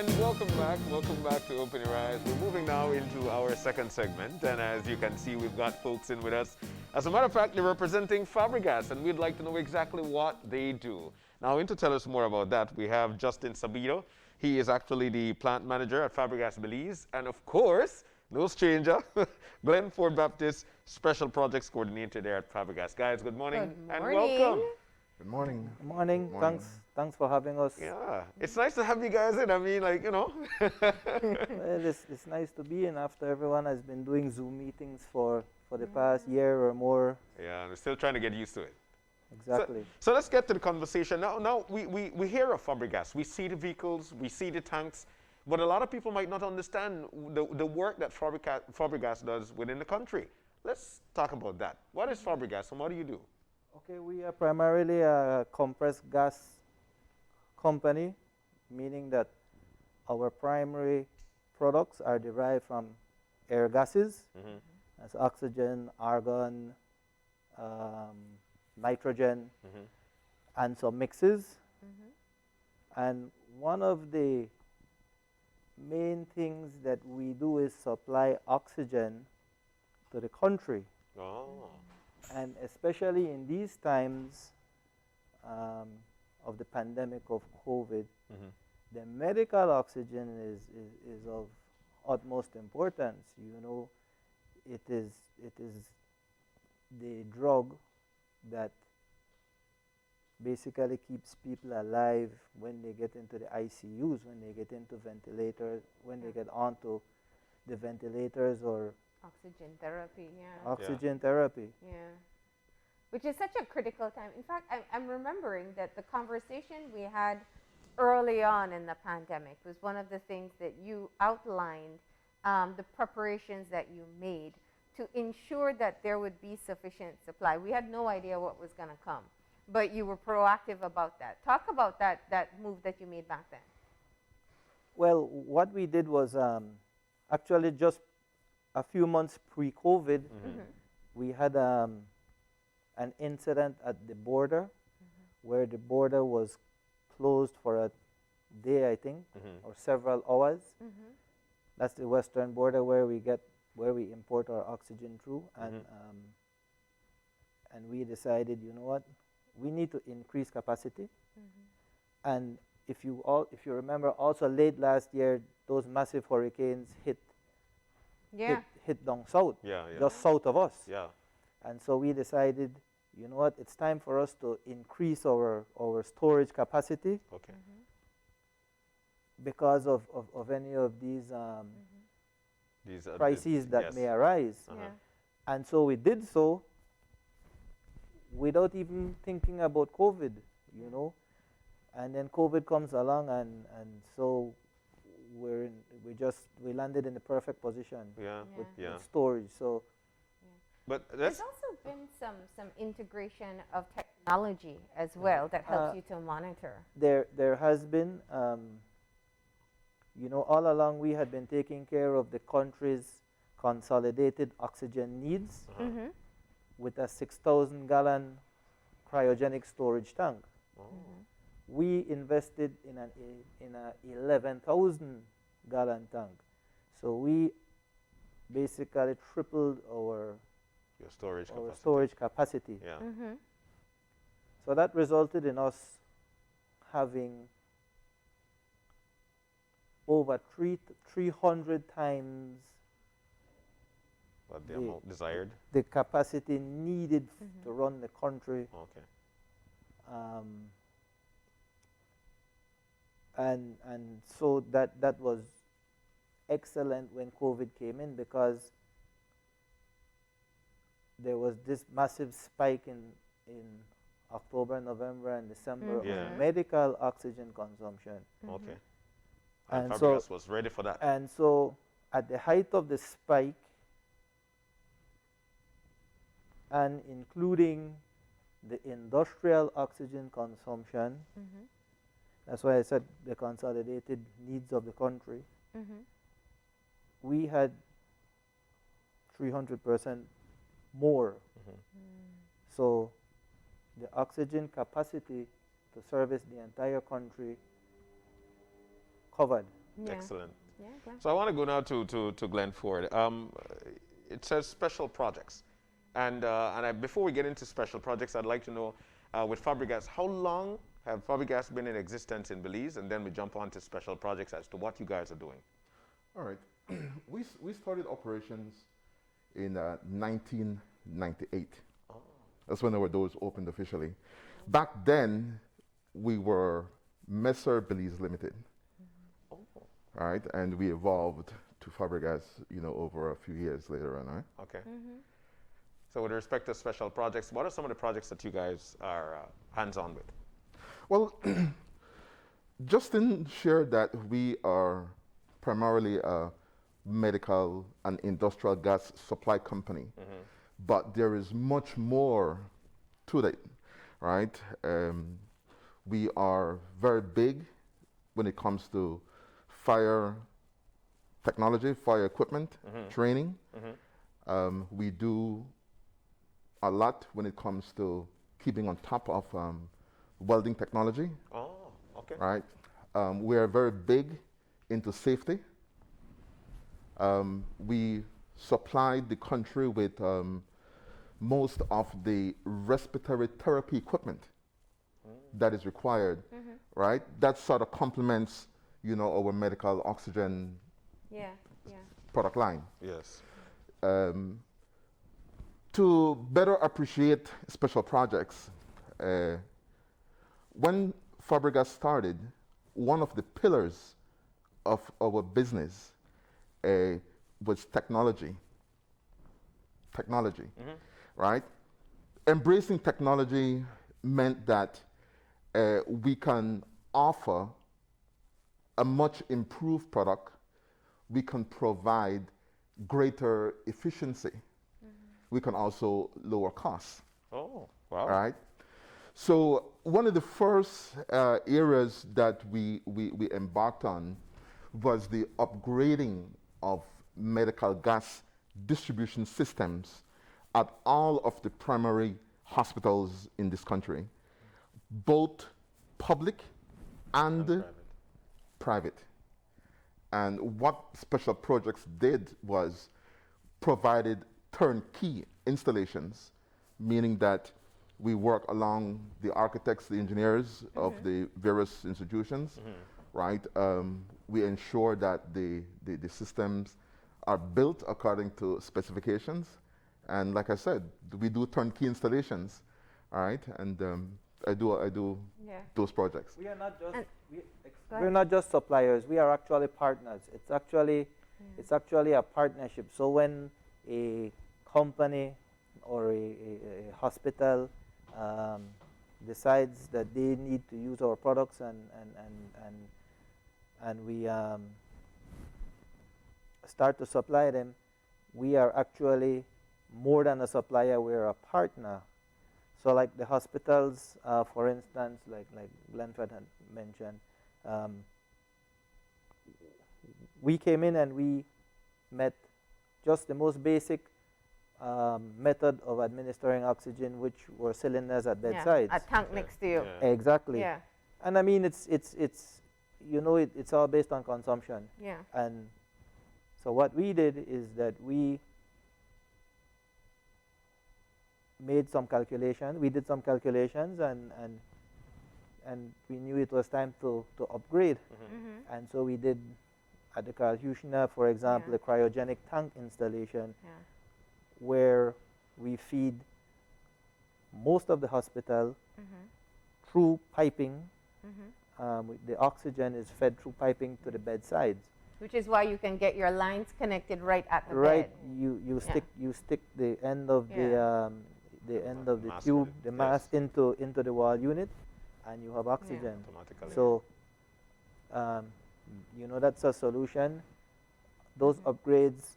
And welcome back to Open Your Eyes. We're moving now into our second segment, and as you can see, we've got folks in with us. As a matter of fact, they're representing Fabrigas, and we'd like to know exactly what they do. Now, in to tell us more about that, we have Justin Sabido. He is actually the plant manager at Fabrigas Belize, and of course, no stranger, Glenford Baptist Special Projects Coordinator there at Fabrigas. Guys, good morning, and welcome. Good morning. Good morning. Morning. Thanks for having us. Yeah, it's nice to have you guys in. I mean, like, you know. Well, it's nice to be in after everyone has been doing Zoom meetings for the past year or more. Yeah, we're still trying to get used to it. Exactly. So let's get to the conversation. Now we hear of Fabrigas. We see the vehicles, we see the tanks, but a lot of people might not understand the work that Fabrigas does within the country. Let's talk about that. What is Fabrigas and what do you do? Okay, we are primarily a compressed gas company, meaning that our primary products are derived from air gases, as oxygen, argon, nitrogen, and some mixes. And one of the main things that we do is supply oxygen to the country. Oh. And especially in these times of the pandemic of COVID, the medical oxygen is of utmost importance. You know, it is the drug that basically keeps people alive when they get into the ICUs, when they get into ventilators, when they get onto the ventilators or oxygen therapy, oxygen therapy. Yeah. Which is such a critical time. In fact, I'm remembering that the conversation we had early on in the pandemic was one of the things that you outlined, the preparations that you made to ensure that there would be sufficient supply. We had no idea what was going to come, but you were proactive about that. Talk about that move that you made back then. Well, what we did was actually just a few months pre-COVID, we had an incident at the border where the border was closed for a day, I think, or several hours. That's the western border where we import our oxygen through, and we decided, you know what, we need to increase capacity. And if you remember, also late last year, those massive hurricanes hit down south, just south of us. Yeah. And so we decided, you know what, it's time for us to increase our storage capacity. Okay. Because of any of these crises that may arise. And so we did so without even thinking about COVID, you know. And then COVID comes along, and so we landed in the perfect position with storage. So, but there's also been some integration of technology as well that helps you to monitor. There has been, you know, all along we had been taking care of the country's consolidated oxygen needs with a 6,000-gallon cryogenic storage tank. We invested in an 11,000-gallon tank. So we basically tripled our storage capacity. Yeah. So that resulted in us having over 300 times What the amount desired? the capacity needed to run the country. Okay. And so that was excellent when COVID came in, because there was this massive spike in October, November, and December of medical oxygen consumption. Okay. And Fabrigas was ready for that. And so at the height of the spike, and including the industrial oxygen consumption, that's why I said the consolidated needs of the country, we had 300% more. So the oxygen capacity to service the entire country covered. Yeah. Excellent. Yeah, Glenn. So I want to go now to Glenford. It says special projects. Before we get into special projects, I'd like to know, with Fabrigas, how long have Fabrigas been in existence in Belize? And then we jump on to special projects as to what you guys are doing. All right. We started operations in 1998. Oh. That's when our doors opened officially. Back then, we were Messer Belize Limited. Oh. All right, and we evolved to Fabrigas, over a few years later on. All right. Okay. So with respect to special projects, what are some of the projects that you guys are hands-on with? Well, Justin shared that we are primarily a medical and industrial gas supply company, but there is much more to that, right? We are very big when it comes to fire technology, fire equipment, training. We do a lot when it comes to keeping on top of welding technology, Oh, okay. right? We are very big into safety. We supplied the country with most of the respiratory therapy equipment that is required, right? That sort of complements, our medical oxygen Yeah, yeah. product line. Yes. To better appreciate special projects, when Fabrigas started, one of the pillars of our business was technology. Technology, right? Embracing technology meant that we can offer a much improved product. We can provide greater efficiency. We can also lower costs. Oh, wow. Right? So one of the first areas that we embarked on was the upgrading of medical gas distribution systems at all of the primary hospitals in this country, both public and private. And what special projects did was provided turnkey installations, meaning that we work along the architects, the engineers of the various institutions, right? We ensure that the systems are built according to specifications. And like I said, we do turnkey installations, all right? And I do Yeah. those projects. We are not just And- Go we're ahead. not just suppliers. We are actually partners. It's actually a partnership. So when a company or a hospital decides that they need to use our products and we start to supply them, we are actually more than a supplier. We're a partner. So like the hospitals, for instance, like Glenford had mentioned, we came in and we met just the most basic method of administering oxygen, which were cylinders at bedsides. A tank next to you. Yeah. Exactly. Yeah. And I mean, it's all based on consumption. Yeah. And so what we did is that we made some calculation. We did some calculations and we knew it was time to upgrade. And so we did at the Carl Hushner, for example, Yeah. a cryogenic tank installation Yeah. where we feed most of the hospital through piping. The oxygen is fed through piping to the bedsides. Which is why you can get your lines connected right at the Right, bed. you Yeah. stick the end of the end of the Mass tube, unit, the yes. mass into the wall unit, and you have oxygen. Automatically. So, that's a solution. Those upgrades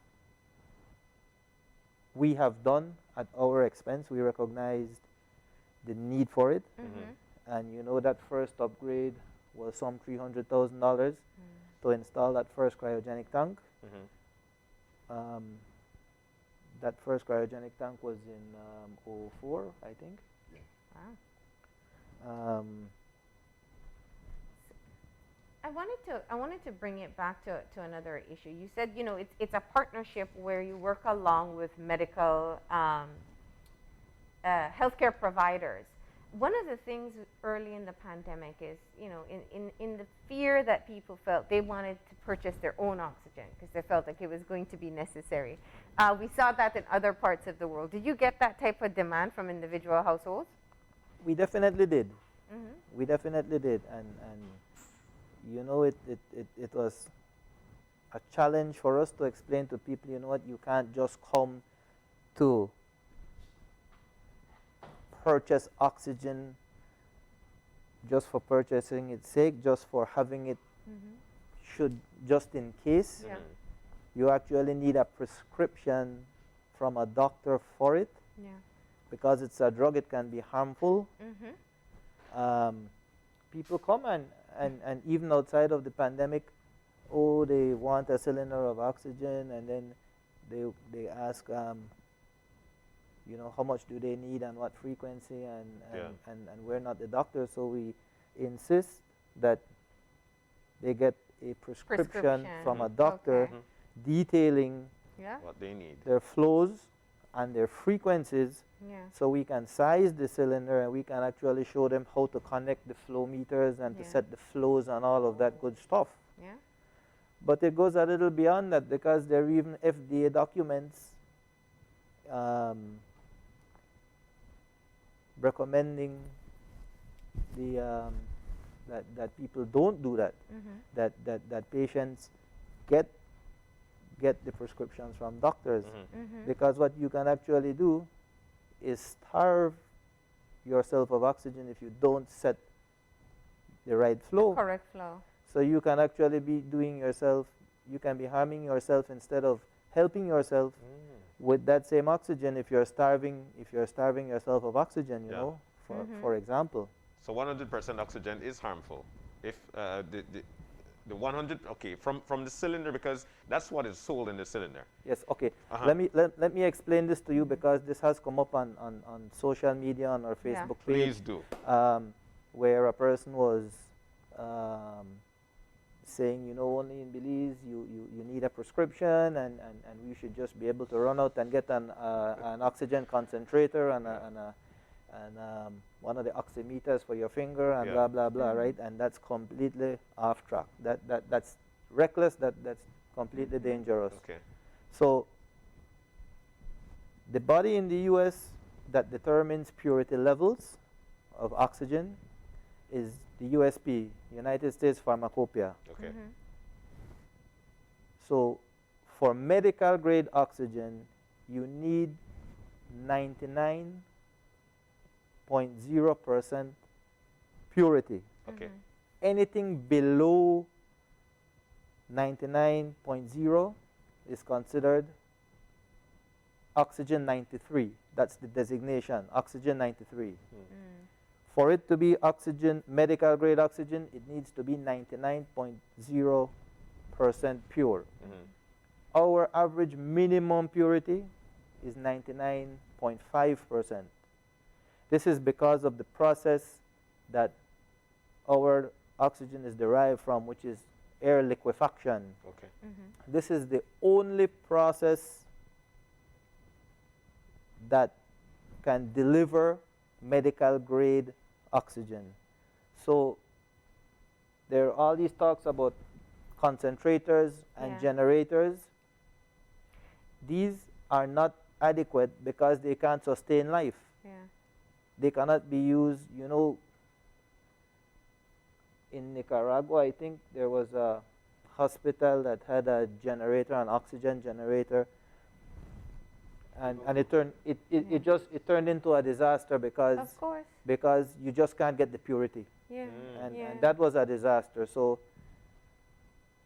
we have done at our expense. We recognized the need for it, and that first upgrade was some $300,000 to install that first cryogenic tank. That first cryogenic tank was in 2004, I think. Wow. I wanted to bring it back to another issue. You said, you know, it's a partnership where you work along with medical healthcare providers. One of the things early in the pandemic is, you know, in the fear that people felt, they wanted to purchase their own oxygen because they felt like it was going to be necessary. We saw that in other parts of the world. Did you get that type of demand from individual households? We definitely did. Mm-hmm. We definitely did, and you know, it was a challenge for us to explain to people, you know what, you can't just come to purchase oxygen just for purchasing its sake, just for having it, should just in case. Yeah. You actually need a prescription from a doctor for it, Yeah. because it's a drug, it can be harmful. Mm-hmm. People come and even outside of the pandemic, oh, they want a cylinder of oxygen, and then they ask, you know, how much do they need and what frequency, and we're not the doctor, so we insist that they get a prescription from a doctor Okay. detailing Yeah. What they need. their flows and their frequencies, Yeah. so we can size the cylinder and we can actually show them how to connect the flow meters and to Yeah. set the flows and all of that good stuff. Yeah. But it goes a little beyond that, because there are even FDA documents recommending the that people don't do that. Mm-hmm. That patients get the prescriptions from doctors, Mm-hmm. because what you can actually do is starve yourself of oxygen if you don't set the right flow. Correct flow. So you can actually be doing yourself, you can be harming yourself instead of helping yourself with that same oxygen if you're starving yourself of oxygen, you Yeah. know, for example. So 100% oxygen is harmful. If the 100, okay, from the cylinder, because that's what is sold in the cylinder. Yes, okay. Uh-huh. Let me explain this to you, because this has come up on social media, on our Yeah. Facebook page. Please do. Where a person was saying, you know, only in Belize you need a prescription, and we should just be able to run out and get an oxygen concentrator and one of the oximeters for your finger, and Yeah. blah blah blah, right? And that's completely off track. That's reckless. That's completely dangerous. Okay. So the body in the U.S. that determines purity levels of oxygen is the USP, United States Pharmacopoeia. Okay. Mm-hmm. So for medical grade oxygen, you need 99.0% purity. Okay. Anything below 99.0 is considered oxygen 93. That's the designation, oxygen 93. For it to be oxygen, medical grade oxygen, it needs to be 99.0% pure. Our average minimum purity is 99.5%. This is because of the process that our oxygen is derived from, which is air liquefaction. Okay. This is the only process that can deliver medical grade oxygen. So there are all these talks about concentrators and Yeah. generators. These are not adequate because they can't sustain life. Yeah. They cannot be used, you know. In Nicaragua, I think there was a hospital that had a generator, an oxygen generator, and it turned into a disaster because Of course. you just can't get the purity, Yeah. and that was a disaster. So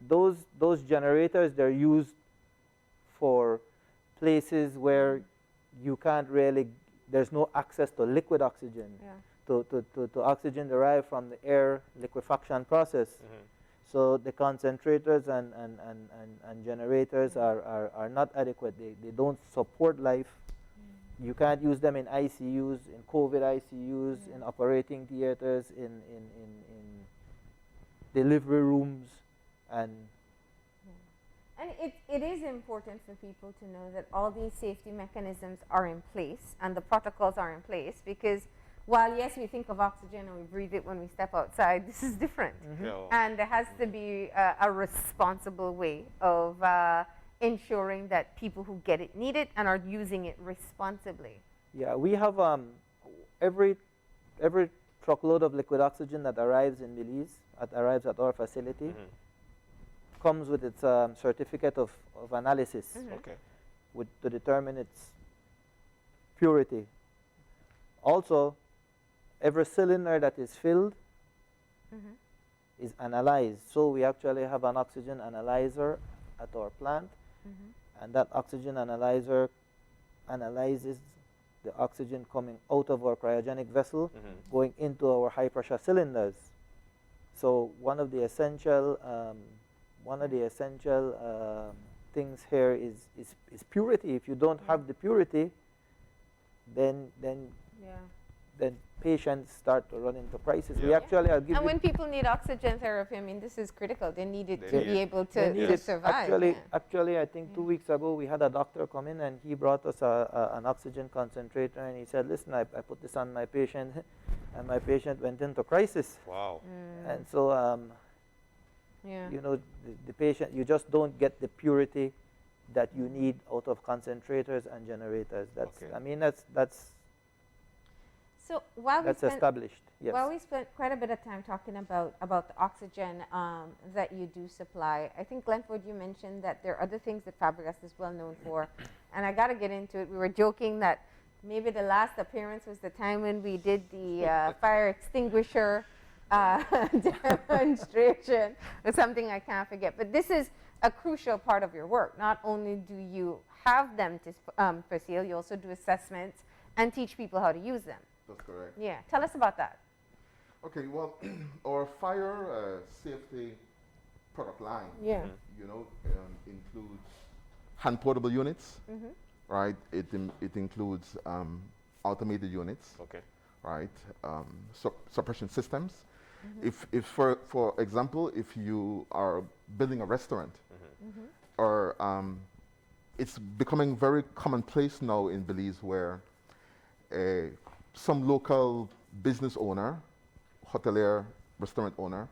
those generators, they're used for places where you can't really, there's no access to liquid oxygen, Yeah. to oxygen derived from the air liquefaction process. So the concentrators and generators are not adequate. They don't support life. You can't use them in ICUs, in COVID ICUs, in operating theaters, in delivery rooms, and And it is important for people to know that all these safety mechanisms are in place and the protocols are in place, because while yes, we think of oxygen and we breathe it when we step outside, this is different. Yeah. And there has to be a responsible way of ensuring that people who get it need it and are using it responsibly. yeah, we have every truckload of liquid oxygen that arrives in Belize, arrives at our facility, comes with its certificate of analysis Okay. to determine its purity. Also, every cylinder that is filled is analyzed. So we actually have an oxygen analyzer at our plant, and that oxygen analyzer analyzes the oxygen coming out of our cryogenic vessel, going into our high pressure cylinders. So one of the essential things here is purity. If you don't have the purity, then patients start to run into crisis. We Yeah. actually, I'll give And you when people need oxygen therapy, I mean, this is critical. They need it They to need be it. able they to, need to it. survive. Actually, I think 2 weeks ago we had a doctor come in and he brought us an oxygen concentrator, and he said, "Listen, I put this on my patient, and my patient went into crisis." Wow. And so, you know, the patient, you just don't get the purity that you need out of concentrators and generators. That's, Okay. I mean, that's So while we spent established. Yes. Well, we spent quite a bit of time talking about the oxygen that you do supply. I think, Glenford, you mentioned that there are other things that Fabrigas is well known for, and I got to get into it. We were joking that maybe the last appearance was the time when we did the fire extinguisher demonstration, or something I can't forget. But this is a crucial part of your work. Not only do you have them for sale, you also do assessments and teach people how to use them. That's correct. Yeah, tell us about that. Okay, well, our fire safety product line, Yeah. you know, includes hand portable units, right? It includes automated units, Okay. right? Suppression systems. If for example, if you are building a restaurant, or it's becoming very commonplace now in Belize where some local business owner, hotelier, restaurant owner,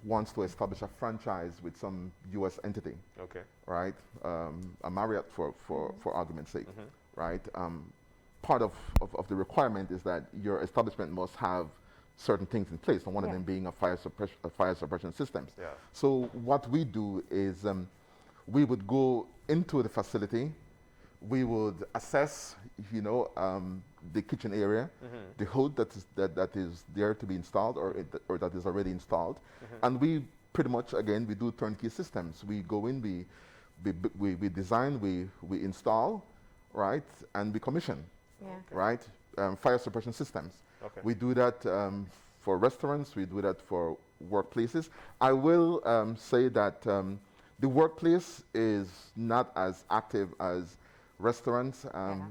wants to establish a franchise with some U.S. entity, Okay. right? A Marriott, for argument's sake, right? Part of the requirement is that your establishment must have certain things in place, and one of them being a fire suppression systems. Yeah. So what we do is we would go into the facility, we would assess, you know, the kitchen area, the hood that is there to be installed, or that is already installed, and we pretty much, again, we do turnkey systems. We go in, we design, we install, right, and we commission, right, fire suppression systems. Okay. We do that for restaurants. We do that for workplaces. I will say that the workplace is not as active as restaurants.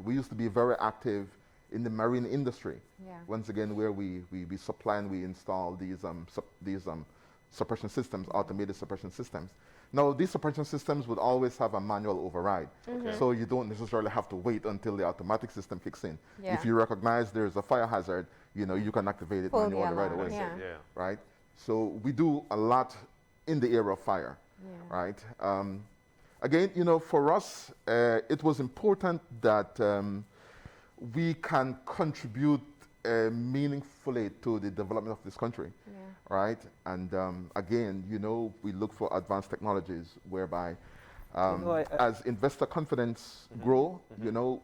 We used to be very active in the marine industry. Yeah. Once again, where we supply and we install these suppression systems, automated suppression systems. Now, these suppression systems would always have a manual override, so you don't necessarily have to wait until the automatic system kicks in. Yeah. If you recognize there's a fire hazard, you know, you can activate it Pull the manually right alarm, away. yeah. Yeah. Right? So we do a lot in the area of fire, Yeah. right? Again, you know, for us, it was important that we can contribute meaningfully to the development of this country, right? And again, you know, we look for advanced technologies whereby, as investor confidence grow, you know,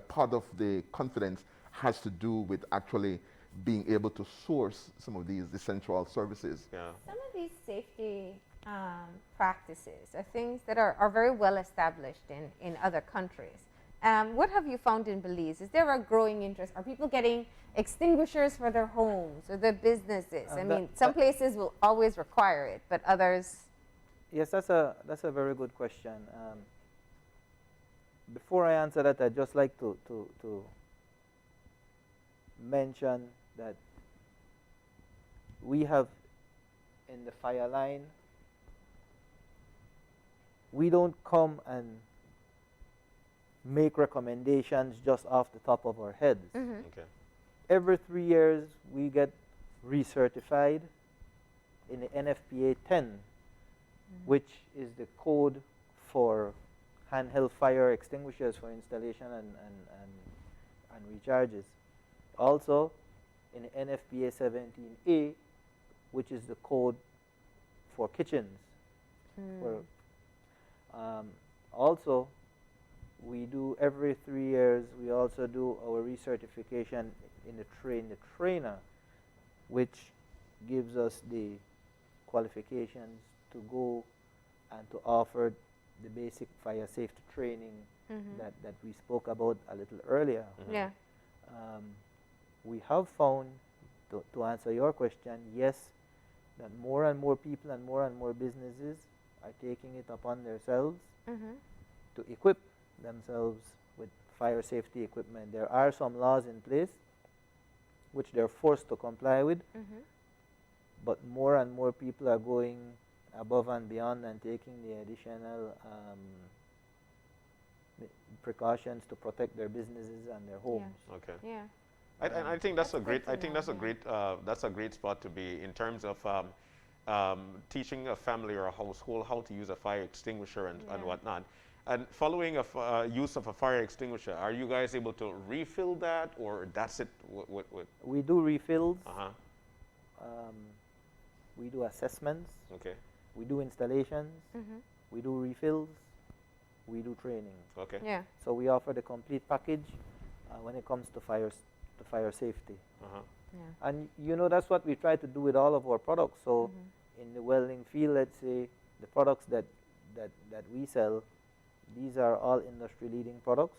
part of the confidence has to do with actually being able to source some of these essential services. Yeah. Some of these safety practices are things that are very well established in other countries. What have you found in Belize? Is there a growing interest? Are people getting extinguishers for their homes or their businesses? I mean, some places will always require it, but others... Yes, that's a very good question. Before I answer that, I'd just like to mention that we have in the fire line, we don't come and make recommendations just off the top of our heads. Okay. Every 3 years, we get recertified in the NFPA 10, which is the code for handheld fire extinguishers for installation and recharges. Also, in the NFPA 17A, which is the code for kitchens. Also, we do every 3 years, we also do our recertification in the trainer, which gives us the qualifications to go and to offer the basic fire safety training that we spoke about a little earlier. Yeah. We have found, to answer your question, yes, that more and more people and more businesses are taking it upon themselves to equip themselves with fire safety equipment. There are some laws in place which they're forced to comply with, but more and more people are going above and beyond and taking the additional precautions to protect their businesses and their homes. Okay. Yeah. I think that's a great. good I to think know, that's a yeah. great. That's a great spot to be in terms of teaching a family or a household how to use a fire extinguisher and Yeah. whatnot. And following use of a fire extinguisher, are you guys able to refill that, or that's it? What? We do refills, Uh-huh. we do assessments, Okay. we do installations, we do refills, we do training. Okay. Yeah. So we offer the complete package when it comes to fire safety. Uh-huh. Yeah. And you know, that's what we try to do with all of our products. So in the welding field, let's say the products that we sell, these are all industry leading products.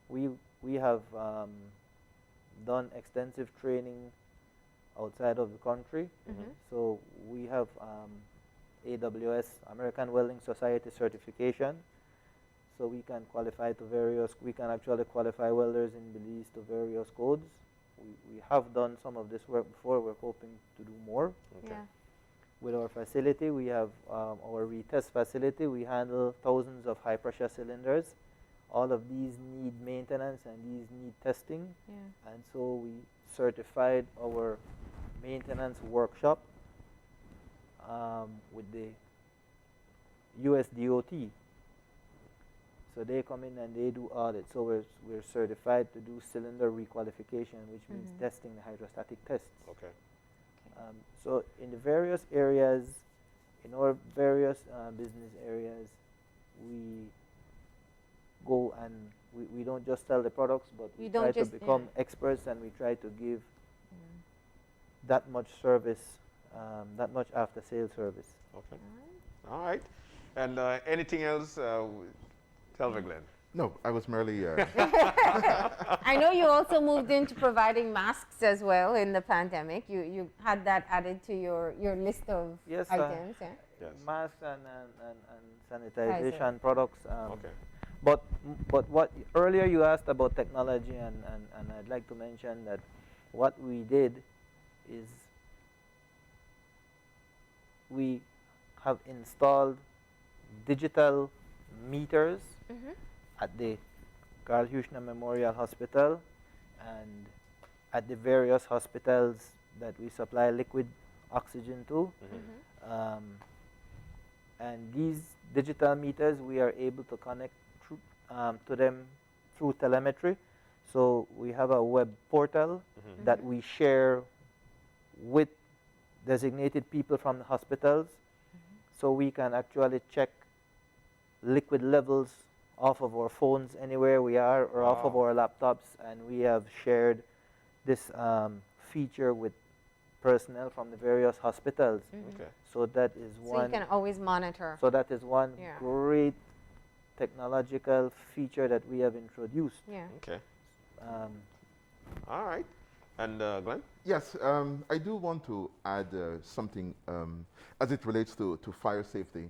We have done extensive training outside of the country. So we have AWS, American Welding Society certification. So we can qualify to we can actually qualify welders in Belize to various codes. We have done some of this work before. We're hoping to do more. Okay. Yeah. With our facility, we have our retest facility. We handle thousands of high pressure cylinders. All of these need maintenance and these need testing. Yeah. And so we certified our maintenance workshop with the USDOT. So they come in and they do audit. So we're certified to do cylinder requalification, which means testing the hydrostatic tests. Okay. So in the various areas, in our various business areas, we go and we don't just sell the products, but we You try don't to just- become yeah. experts, and we try to give that much service, that much after sale service. Okay. All right. And anything else? Tell me, Glenn. No, I was merely. I know you also moved into providing masks as well in the pandemic. You had that added to your list of Yes, items. Yeah. Yes. Masks and sanitization products. Okay. But what earlier you asked about technology, and I'd like to mention that what we did is we have installed digital meters at the Carl Huchner Memorial Hospital and at the various hospitals that we supply liquid oxygen to. And these digital meters, we are able to connect to them through telemetry. So we have a web portal that we share with designated people from the hospitals, so we can actually check liquid levels off of our phones anywhere we are, or off of Wow. our laptops, and we have shared this feature with personnel from the various hospitals. Okay. So that is So one. you can always monitor. So that is one Yeah. great technological feature that we have introduced. Yeah. Okay. Um, All right. And Glenn? Yes, I do want to add something as it relates to fire safety.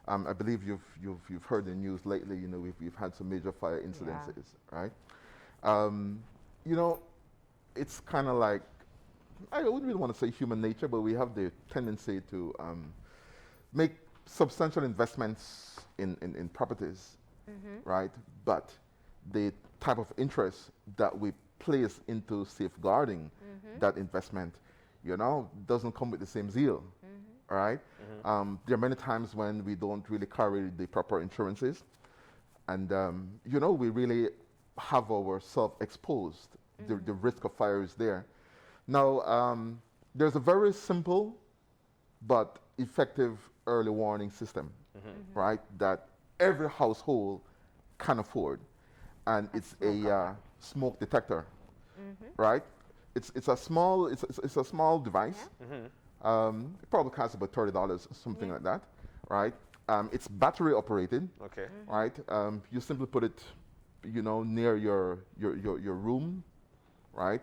I believe you've heard the news lately. You know, we've had some major fire incidences, right? You know, it's kind of like I wouldn't really want to say human nature, but we have the tendency to make substantial investments in properties, right? But the type of interest that we place into safeguarding that investment, doesn't come with the same zeal, all right? There are many times when we don't really carry the proper insurances, and we really have ourselves exposed. The risk of fire is there. Now, there's a very simple but effective early warning system, right, that every household can afford, and it's a smoke detector, right? It's a small device. It probably costs about $30, something like that, right? It's battery operated. Okay. Right. You simply put it, near your room, right?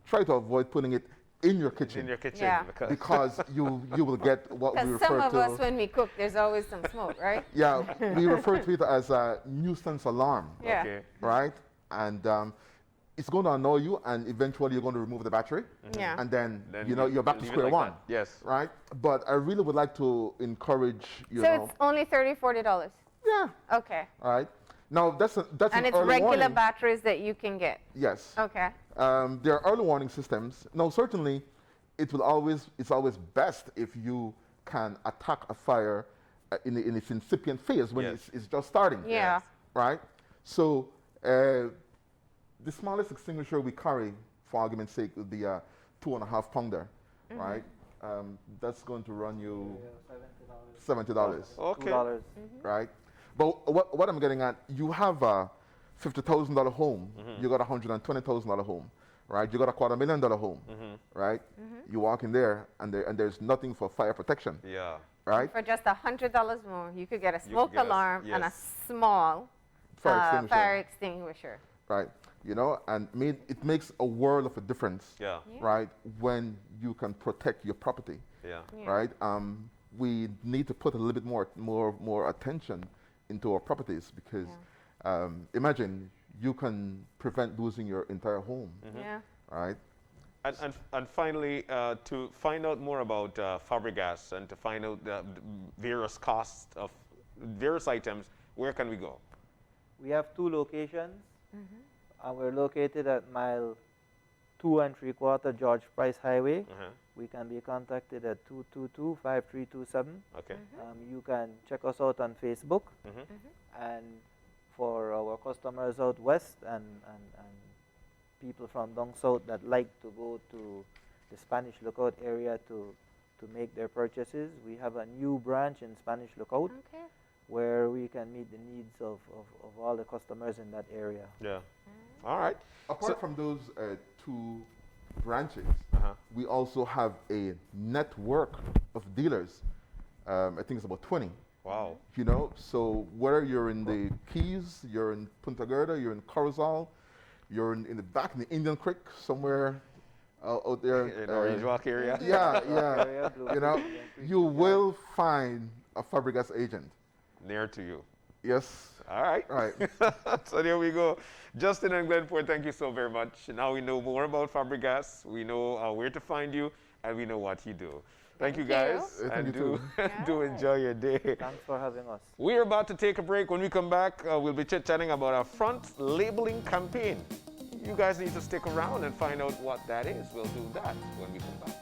Try to avoid putting it in your kitchen. In your kitchen. Yeah. Because you will get what we Because refer some of to. us, when we cook, there's always some smoke, right? Yeah, we refer to it as a nuisance alarm. Yeah. Okay. Right? And it's going to annoy you, and eventually you're going to remove the battery. Yeah. And then, Then you're back to leave it square like one. that. Yes. Right? But I really would like to encourage, So it's only $30, $40. Yeah. Okay. All right. Now, that's And an it's early regular warning. batteries that you can get. Yes. Okay. There are early warning systems. Now, certainly, it's always best if you can attack a fire in its incipient phase when Yes. it's just starting. Yeah. Right? So, the smallest extinguisher we carry, for argument's sake, would be a 2.5 pounder, right? That's going to run you $70. Okay. $2. Right? But what I'm getting at, you have a $50,000 home, you got a $120,000 home, right? You got a $250,000 home, right? You walk in there, and there's nothing for fire protection, Yeah. right? For just $100 more, you could get a smoke get a- alarm and a yes. small Fire extinguisher, fire extinguisher. right? And it makes a world of a difference, Yeah. Yeah. right? When you can protect your property, Yeah. Yeah. right? We need to put a little bit more attention into our properties, because imagine you can prevent losing your entire home, Yeah. right? And finally, to find out more about Fabrigas and to find out the various costs of various items, where can we go? We have 2 locations. We're located at mile 2 3/4 George Price Highway. We can be contacted at 222-5327. Okay. You can check us out on Facebook. And for our customers out west and people from down south that like to go to the Spanish Lookout area to make their purchases, we have a new branch in Spanish Lookout Okay. where we can meet the needs of all the customers in that area. Yeah. All right. Apart from those 2 branches, we also have a network of dealers. I think it's about 20. Wow. So whether you're in the Keys, you're in Punta Gorda, you're in Corozal, you're in the back in the Indian Creek somewhere out there. In Orange Walk area. Yeah, Area, Blue Creek, you will find a Fabrigas agent. Near to you. Yes. All right. Right. So there we go. Justin and Glenford, thank you so very much. Now we know more about Fabrigas. We know where to find you, and we know what you do. Thank you guys. Thank And you do, too. do enjoy your day. Thanks for having us. We're about to take a break. When we come back, we'll be chit-chatting about our front labeling campaign. You guys need to stick around and find out what that is. We'll do that when we come back.